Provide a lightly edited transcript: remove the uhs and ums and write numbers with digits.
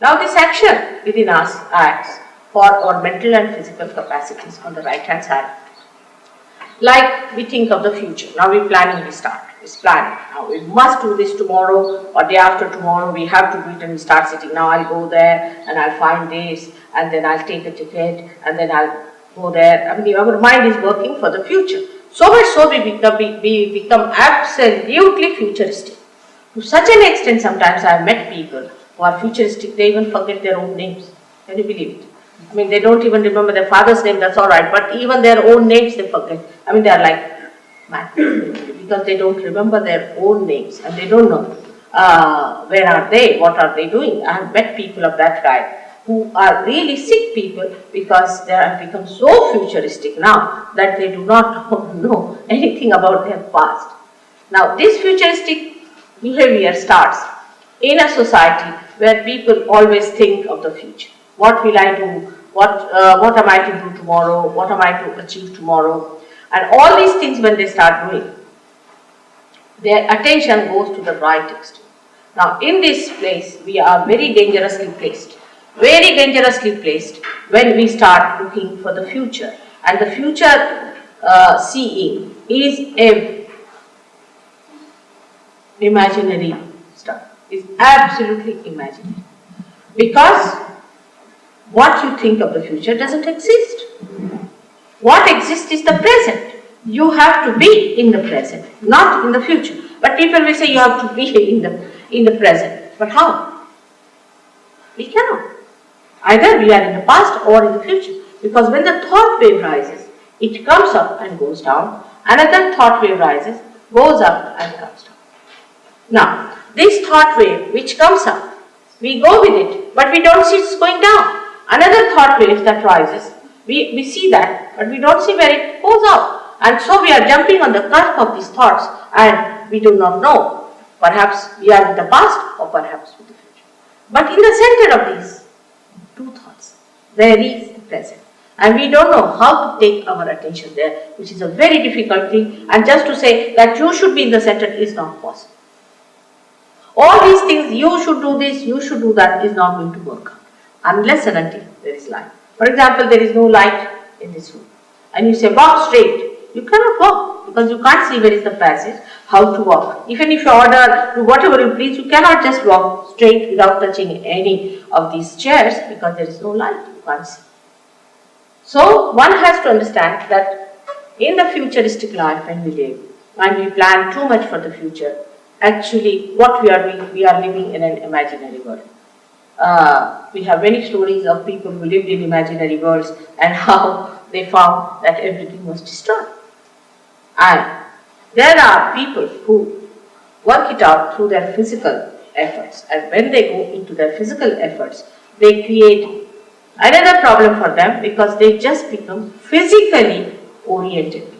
Now this action within us acts for our mental and physical capacities on the right hand side. Like we think of the future. Now we're planning, we start. It's planning. Now we must do this tomorrow or day after tomorrow. We have to do it and we start sitting. Now I'll go there and I'll find this and then I'll take a ticket and then I'll go there. I mean, our mind is working for the future. So much so we become absolutely futuristic. To such an extent, sometimes I have met people who are futuristic, they even forget their own names. Can you believe it? I mean, they don't even remember their father's name, that's alright, but even their own names they forget. I mean, they are like mad because they don't remember their own names and they don't know where are they, what are they doing. I have met people of that kind who are really sick people because they have become so futuristic now that they do not know anything about their past. Now, this futuristic behavior starts in a society where people always think of the future. What will I do? What am I to do tomorrow? What am I to achieve tomorrow? And all these things when they start doing, their attention goes to the right extreme. Now in this place, we are very dangerously placed. Very dangerously placed when we start looking for the future. And the future seeing is a imaginary stuff. It's absolutely imaginary. Because what you think of the future doesn't exist. What exists is the present. You have to be in the present, not in the future. But people will say you have to be in the present. But how? We cannot. Either we are in the past or in the future. Because when the thought wave rises, it comes up and goes down. Another thought wave rises, goes up and comes down. Now, this thought wave which comes up, we go with it, but we don't see it's going down. Another thought wave that rises, we see that, but we don't see where it goes out. And so we are jumping on the cusp of these thoughts and we do not know. Perhaps we are in the past or perhaps in the future. But in the center of these two thoughts, there is the present. And we don't know how to take our attention there, which is a very difficult thing. And just to say that you should be in the center is not possible. All these things, you should do this, you should do that, is not going to work unless and until there is light. For example, there is no light in this room. And you say, walk straight. You cannot walk because you can't see where is the passage, how to walk. Even if you order, do whatever you please, you cannot just walk straight without touching any of these chairs because there is no light, you can't see. So, one has to understand that in the futuristic life when we live, when we plan too much for the future, actually what we are doing, we are living in an imaginary world. We have many stories of people who lived in imaginary worlds and how they found that everything was destroyed. And there are people who work it out through their physical efforts, and when they go into their physical efforts, they create another problem for them because they just become physically oriented.